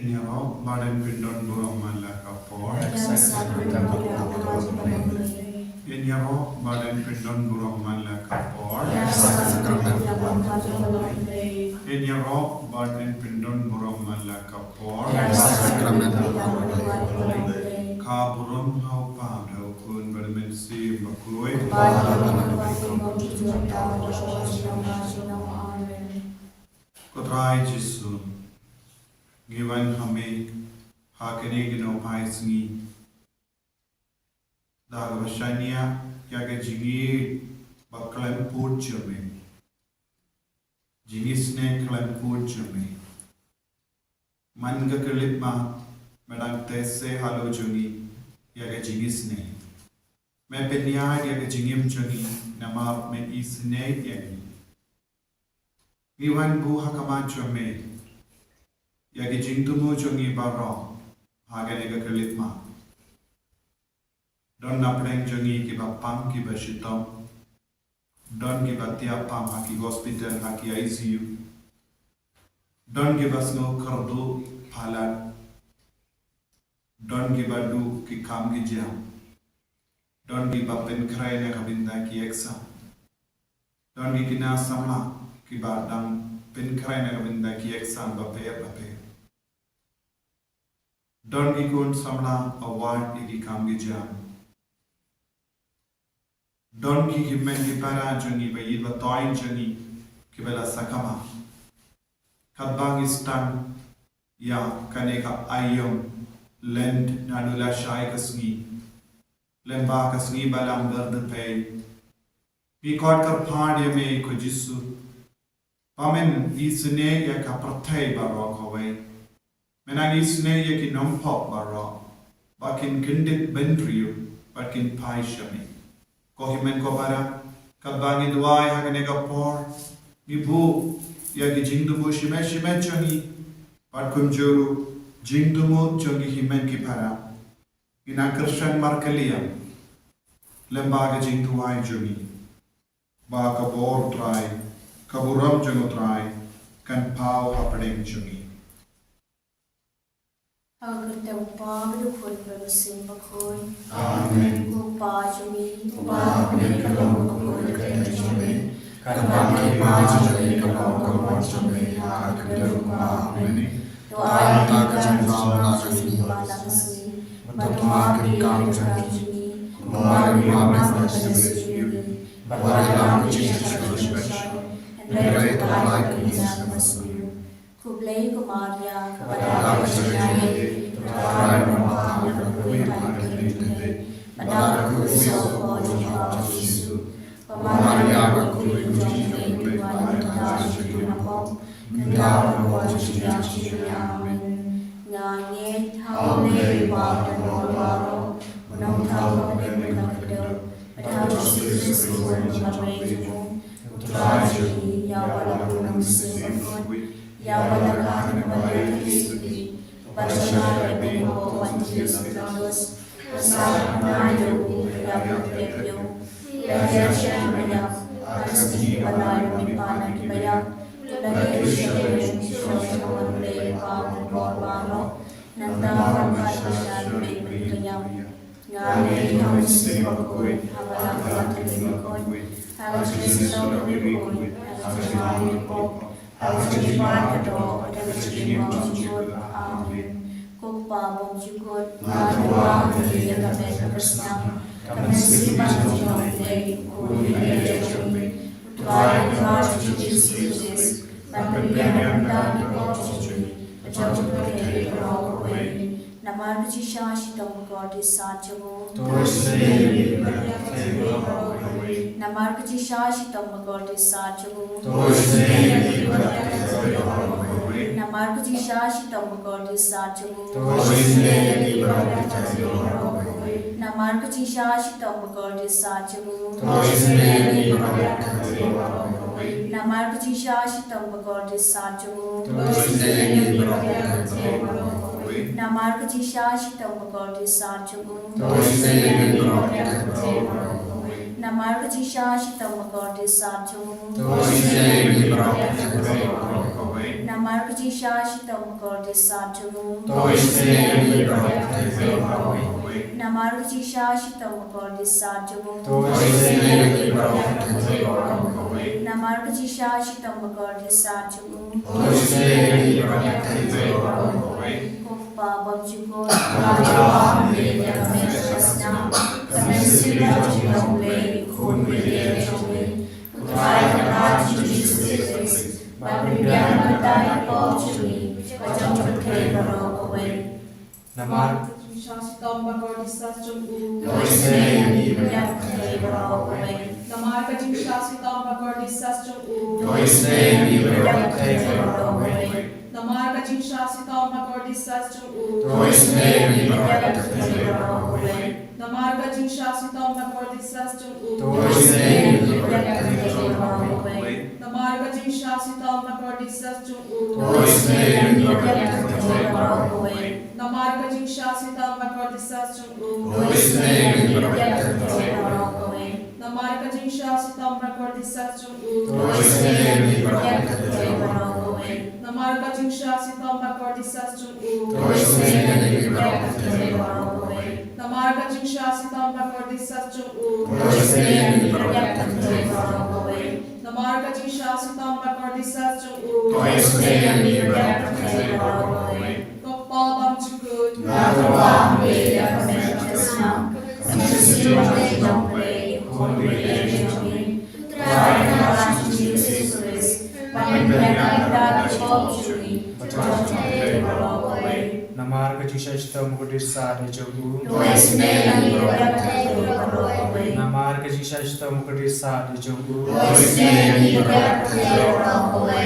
Inyaro badan pindon burung malakapor. Inyaro badan pindon burung malakapor. Inyaro badan pindon burung malakapor. Kaburum hau padu kun bermensi makui. Kotrai Jisu. Given hame hakenegino paisni dagvashania yaga jingi baklan purchame jingisne klan purchame manga kelitma medang tese halo jungi yaga jingisne me penya yaga jingim jungi nama me isne yagi given bu hakama chame yagi jingtumu chungi baro haganega kelitma don napdeng chungi ki bapam ki bashitam don ki batia pam haki hospital haki ICU don ki basno kardu phalan don ki badu ki kam ki jam don ki bapen kray na kabinda ki eksa don ki kina samla ki badang pen kray na kabinda ki eksa bape Don ikon samla award iki kamgi jam. Don ki himmen ki para jungi bayi batoin jungi ki bela sakama. Kadbang istan ya kaneka ayom lend nanula shai kasngi. Lemba kasngi balam dard pay. Pi kod kar phad ya me ko jisu. Pamen isne ya ka prathai barok hawai. Menang isne ye ki nompok baro, bakin kindit bendriu, bakin pai shami. Kohimen ko bara, kadbangi duai haganega por, ibu ya ki jingdumu shime chongi, patkum juru jingdumu chongi himen ki para. Ina Krishan markeliam, lembaga jingduai chongi. Ba kabor try, kaburam jongo try, kan pau hapadeng chongi. Agar teu pai berukun berusim bakoi. Amen. Upa jumi. Upa kami kalau bakoi kerja jumi. Kami maju jumi kalau keluar jumi. Agar teu amen. Doa kita kejadian kasih kasih. Berdoa kita jumi. Kemarin malam bersih. Bagaimana kita bersyukur. Mereka lagi bersama. Kublai Kumaria Kepada Jingisynei-blei, Tuhan Bapa berkui pada diri, pada kuasa Yesus. Maria berkui Jingisynei-blei pada diri Bapa, Kynta berkui Jingisynei-blei. Amen. Nyanyi haulai pada mawaro, menongkau pada menakder, pada Yesus Kristus memerintahmu, Putra Jini yang walaupun muslim yang menekan kepada Kristi, bersama dengan Yesus Kristus, bersama dengan yang berpegang, yang banyak atas kehidupan dimana dibayar, dari syarikat mereka berbaro, nantang keadaan berpegang, ngalih harus berkoi, habalah berkoi, harus diselamatkan berkoi, harus berkoi. Al-Jibad Kado Al-Jibad Jukut Amin Kupa Bom Jukut Madua Yang Kami Bersama Kami Simpan Jumai Kuli Jumai Tuan Tuan Yesus Memberikan dan Jumai Jumai Dari Rohway Nama Jisha Shitam God is Sachamu Nama Jisha Shitam God is Sachamu Nama Jisha Shitam God is Sachamu Nama Jisha Shitam God is Sachamu Nama Jisha Shitam God is Sachamu Nama Jisha Shitam God is Sachamu Nama Jisha Shitam God is Sachamu Nama Namarga Jishashita Makordi Satu. Toisnei Brahmai. Namarga Jishashita Makordi Satu. Toisnei Brahmai. Namarga Jishashita Makordi Satu. Toisnei Brahmai. Kopa Babjuko. Amen. Yakamesna. Jingisynei-blei. Putraia Rati Jesus. Baphylla Mataya Pochuri. Pajam Kevaro away. Namar Toisnei-blei Kevaro away. Toisnei-blei Kevaro away. Namarga Jishashita Mukudisa Dejogu.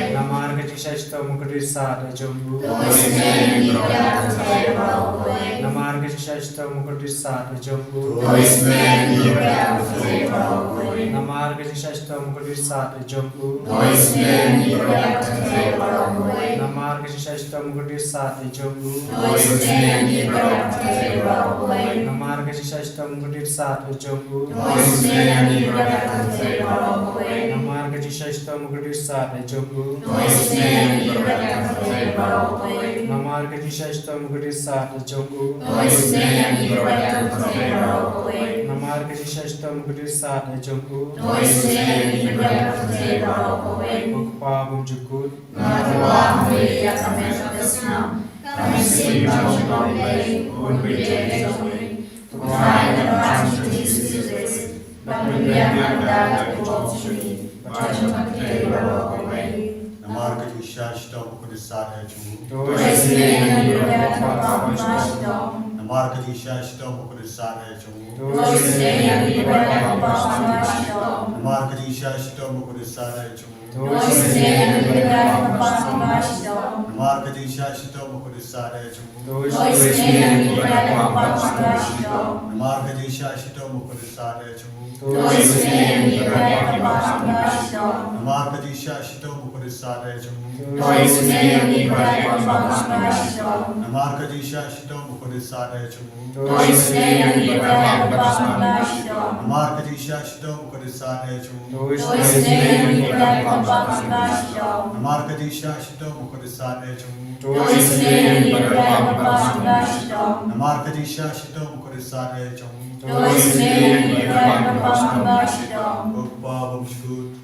Namarga Jishashita Mukudisa Dejogu. Namarga Jishashita Mukudisa Dejogu. Namarga Jishashita Mukudisa Dejogu. Namarga Jishashita Mukudisa Dejogu. Namarga Jishashita Mukudisa Dejogu. Namarga Jishashita Mukudisa Dejogu. Namarga Jishashita Mukudisa Dejogu. Namarga Jishashita Mukudisa Dejogu. Namarga Jishashita Mukudisa Dejogu. Ukpa Bumjukut. Namarga Jishashita Mukudisa Dejogu. Namarga Jishashita Mukudisa Dejogu. Namarga Jishashita Mukudisa Dejogu. Namarga Jishashita Mukudisa Dejogu. Namarga Jishashita Mukudisa Dejogu. Namarga Jishashita Mukudisa Dejogu. Namarga Jishashita Mukudisa Dejogu. Namarga Jishashita Mukudisa Dejogu. Namarga Jishashita Mukudisa Dejogu. Namarga Jishashita Mukudisa Dejogu. Ukpa Bumjukut.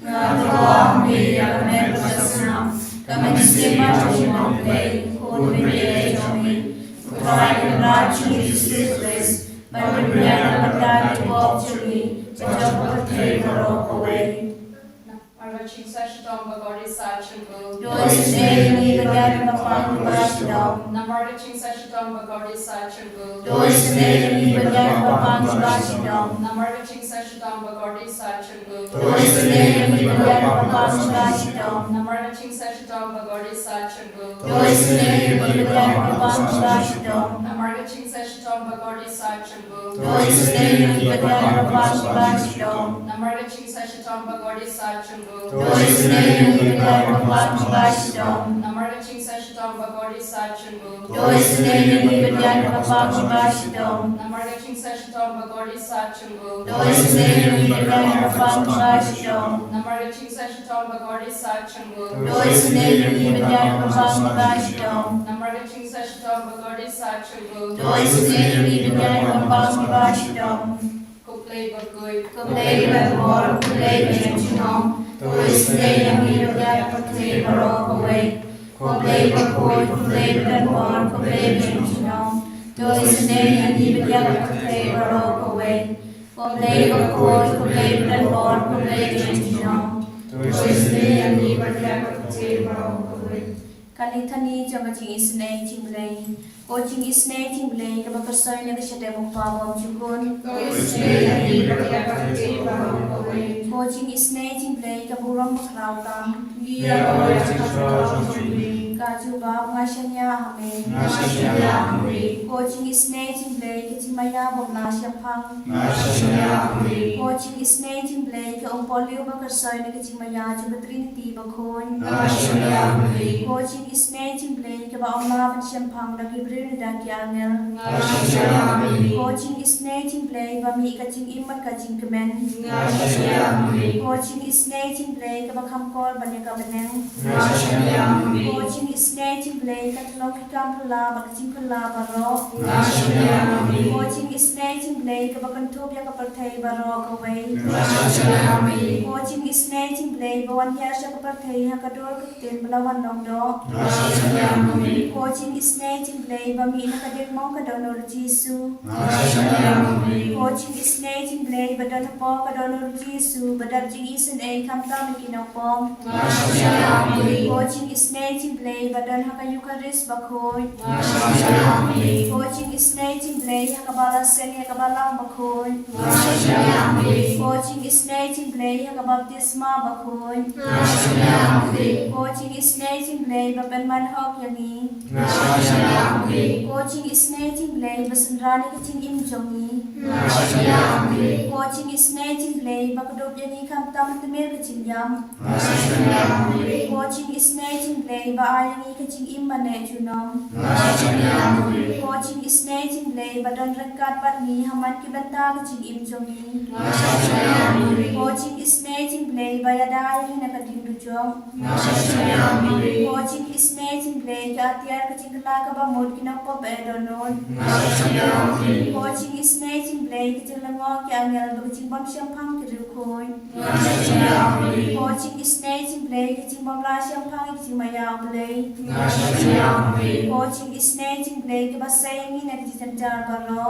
bagori sachungu. Doisnei libyan kapang bashdom. Namarga chingsashtom bagori sachungu. Doisnei libyan kapang bashdom. Namarga chingsashtom bagori sachungu. Doisnei libyan kapang bashdom. Namarga chingsashtom bagori sachungu. Doisnei libyan kapang bashdom. Kuplay bagoi. Kuplay bagor, kuplay benchinom. Doisnei libyan kuplay barok away. Kuplay bagor, kuplay benbor, kuplay benchinom. Doisnei libyan kuplay barok away. Kuplay bagor, kuplay benbor, kuplay benchinom. Doisnei libyan kuplay barok away. Kalithani jama Jingisynei-blei. O Jingisynei-blei ka bakasay na siya demo pawang chukun. O Jingisynei-blei ka burang makrautam. Kajuba ngasanya hame. O Jingisynei-blei ka jimaya bobna siyapang. O Jingisynei-blei ka umpolio bakasay na jimaya jama Trinity bakon. O Jingisynei-blei ka ba umlaban siyapang na Gibril dan Kiangel. O Jingisynei-blei ba mi ka jing imat ka jing kemen. O Jingisynei-blei ka ba kamkol ba niya ka beneng. O Jingisynei-blei ka tulong kikam pula ba ka jing pula ba ro. O Jingisynei-blei ka ba kantup ya ka pertay ba ro ka way. O Jingisynei-blei ba wan ya siya ka pertay ha ka dol ka tin balawan nong do. O Jingisynei-blei ba mi na ka dik mong ka donor Jisu. O Jingisynei-blei ba don po ka donor Jisu ba dap Jingisynei kam ta mi kinapong. O Jingisynei-blei ba don ha ka Eucharist ba koy. O Jingisynei-blei ha ka bala sen ha ka balang ba koy. O Jingisynei-blei ha ka baptisma ba koy. O Jingisynei-blei ba penman hok yangi. O Jingisynei-blei ba sendrani ka jing im jongi. O Jingisynei-blei ba kadup yangi kam tam temir ka jing yam. O Jingisynei-blei ba ayangi ka jing im mane junom. O Jingisynei-blei ba don rekat bat ni haman ki benta ka jing im jongi. O Jingisynei-blei ba yada ayangi na ka jing dujong. O Jingisynei-blei ka atiar ka jing kala ka ba mod kinapop edonon. O Jingisynei-blei ka jing lango ki angel ba ka jing bam siyapang ki rukoy. O Jingisynei-blei ka jing bam la siyapang ki jing mayaw blei. O Jingisynei-blei ka ba sayangi na ka jing jar ba ro.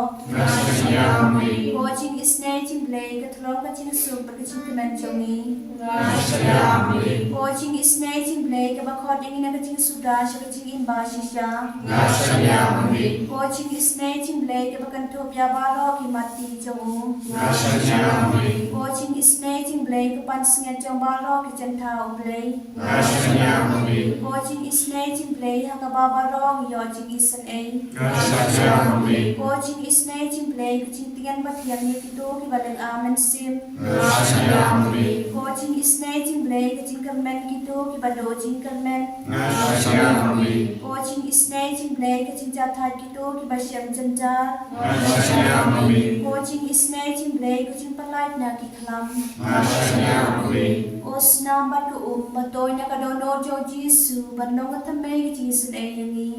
O Jingisynei-blei ka tulong ka jing sup ba ka jing kemen jongi. O Jingisynei-blei ka ba kod yangi na ka jing suda siya ka jing imba sisya. O Jingisynei-blei ka ba kantup ya baro ki mati jongu. O Jingisynei-blei ka pansingan jong baro ki jentau blei. O Jingisynei-blei ha ka ba baro yo Jingisynei. O Jingisynei-blei ka jing tingan ba tiang ni kito ki balang amen sim. O Jingisynei-blei ka jing kermen kito ki bado jing kermen. O Jingisynei-blei ka jing jatat kito ki basyam jenjar. O Jingisynei-blei ka jing palait na ki klam. O snambat ka batoy na ka dono jo Jisu bandong ka tamay ki Jingisynei yangi.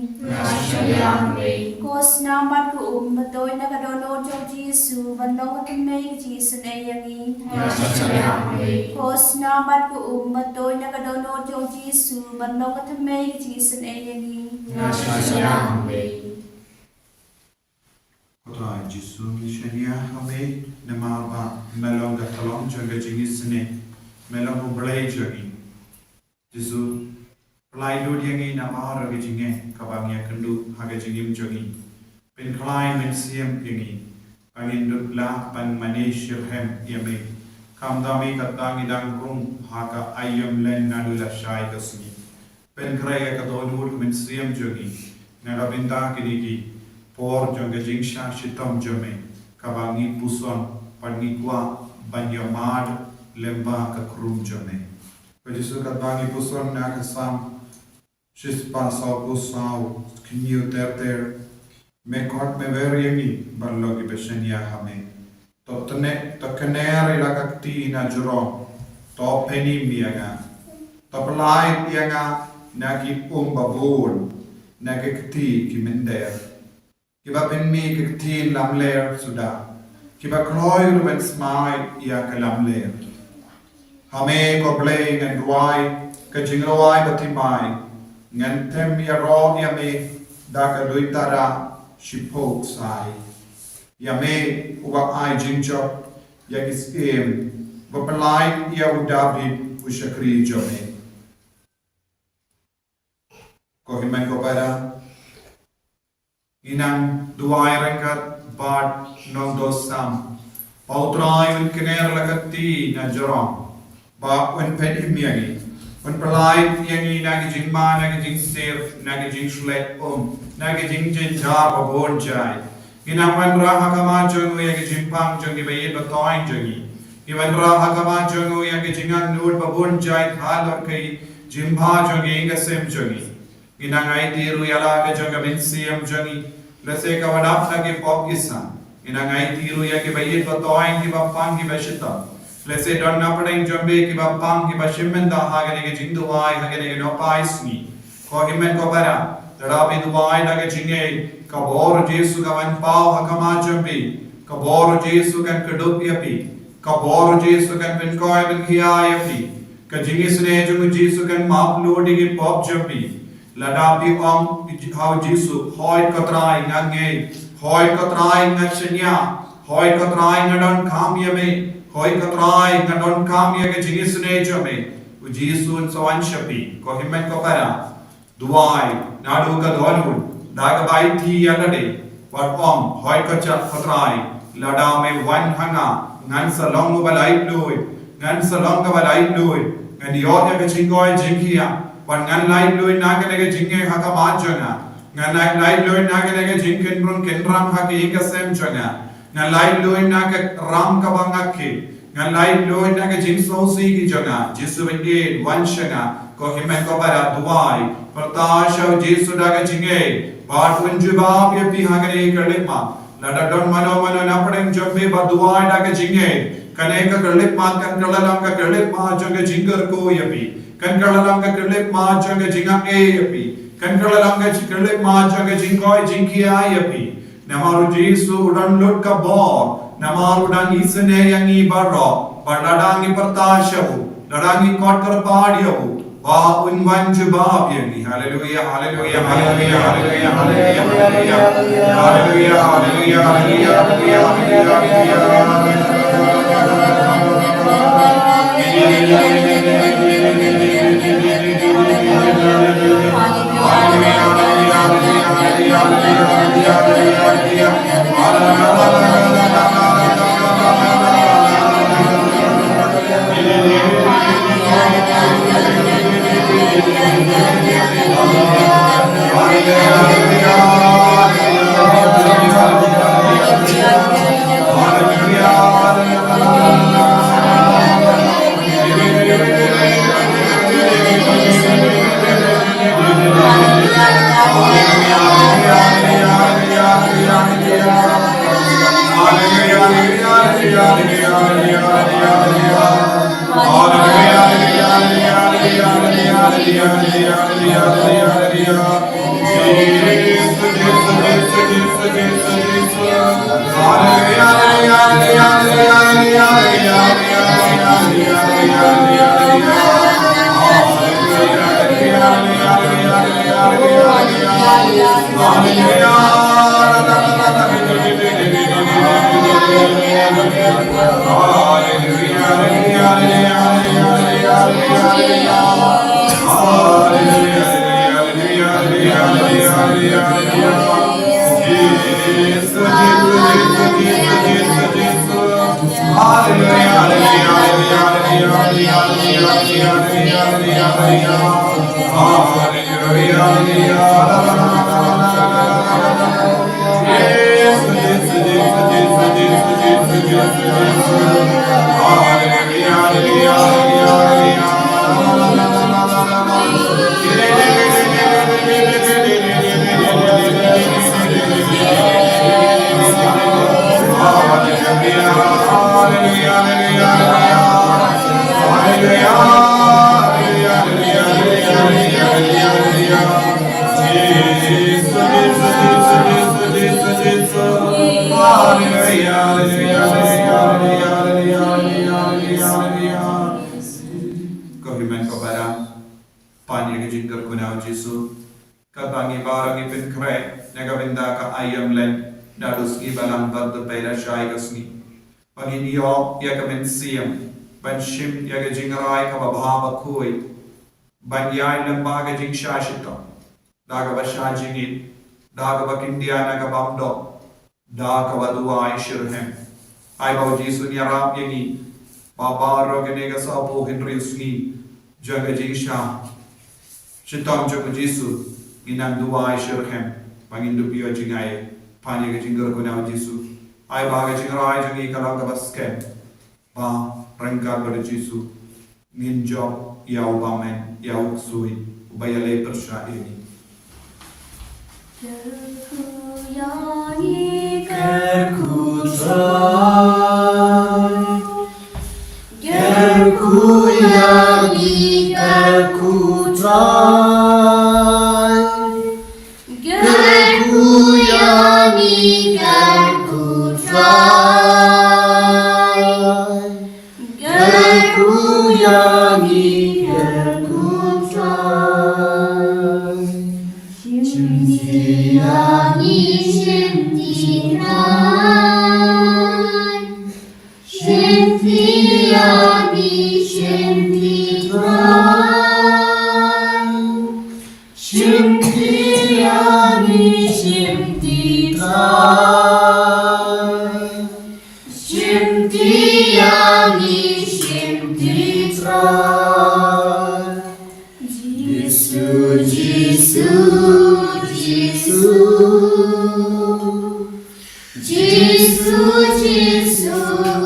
O snambat ka batoy na ka dono jo Jisu bandong ka tamay ki Jingisynei yangi. O snambat ka batoy na ka dono jo Jisu bandong ka tamay ki Jingisynei yangi. Kota Jisu mishania hame nama ba melong ka talong jaga Jingisynei melong blei jagi. Jisu plai do yangi nama ra ga jinge kabangya kendu haga jingim jagi. Pen klai men siam yangi. Pangin dutla pan manishir hem yame. Kamdami katangi dang rung haka ayam len nadula shai kasni. Pen kraya kadonur men siam jagi. Nagabinta kiniki por jonga jingsha shitam jame. Kabangi puson panigwa banyamad lemba ka krum jame. Jisu kabangi puson na kasam Shispa sau kusau kinyu ter me kot me veriemi barlogi besenia hame. To kenere la kakti na juro to peni mianga. To pelai pianga na ki babul na kakti ki mender. Kiba pen mi kakti lamler sudah. Kiba kloy ruben smai ia ke lamler. Hame ko blay ngan ruai ke jingruai batimai. Ngan tem ya ro ya me da ka luitara shipok sai ya me uba ai jincho ya gis wa pelai ya u David u shakri jome ko himen ko para inang duai rangkat bad non dosam pautrai un kener lakati na jorom ba un pen imiagi un pelai yang nagi jingma nagi jing sir nagi jing shlek nagi jing jin jar babon jai ginawan raha kama jongu yang jimpang jongi bayi batoin jongi giwan raha kama jongu yang jingan nur babon jai thalor kai jimpha jongi inga sem jongi ginangai tiru yala ke jonga min siam jongi lese kawadap nagi pop isan ginangai tiru yang bayi batoin ki bapang ki bashita Lese don napadeng jombe ki bapang ki bashimenda hagane ke jingduai hagane ke nopaisni ko himen ko para terapi duai nage jinge kabor Jesu kawan pau hakama jombe kabor Jesu kan kedup yapi kabor Jesu kan penkoi ben kia yapi ka jingisynei jungu Jesu kan maplodi ki pop jombe ladapi om how Jesu hoi katrai ngange hoi katrai ngachnya hoi katrai ngadon kam yame Hoi katrai ngadon kam ya ke jingisynei jome u Jesu so anshapi ko himen ko para duai nadu ka dolun daga bai thi yalade wat om hoi katrai lada me wan hanga ngan salong balai loi ngan salong ka balai loi ngan yod ya ke jingoi jingkia wan ngan lai loi na ke ke jinge ha ka ma jona ngan lai loi na ke jingken brun kenram ha ke ikasem jona ngan lai loi na ke ram ka bangakhe ngan lai loi na ke jing so si ki jona Jesu bende wanshanga ko himen ko para duai pratasha Jesu da ke jinge ba tunju ba ye pi hagane kalima lada don mano na padeng jombe ba duai da ke jinge kane ka kalima kan kalalam ka kalima jonge jinger ko ye pi kan kalalam ka kalima jonge jinga e ye pi kan kalalam ka kalima jonge jingoi jingkia ye pi namaru Jesu udan lut ka bor namaru dan isne yang ibaro badadangi pertasyahu dadangi kot kerpadiyahu ba unwan jubab yang haleluya haleluya haleluya haleluya haleluya haleluya haleluya haleluya Kohimen ko bara panya ke jinggar kunau Jisu kabangi barangi penkre nagavinda ka ayam len dadusgi balam bad pera shai gasni pagin yo ya ka mensiam ban shim ya ka jingarai ka bhava khui ban yai lamba ka jing shashito daga basha jingin daga bakindia na ka bamdo daga baduai shirhem ai bau Jisu ni arap yangi babaro ke nega sabu Henry usni jaga jingsha Shitong Joko Jisu inang duwai shirhem pangindu piyo jingai panya ke jinggar kunau Jisu ai baga jingrai jangi kalau ka basken ba rengkar pada Jisu ninjo yau bamen yau sui ubayale persya ini Yani Jisu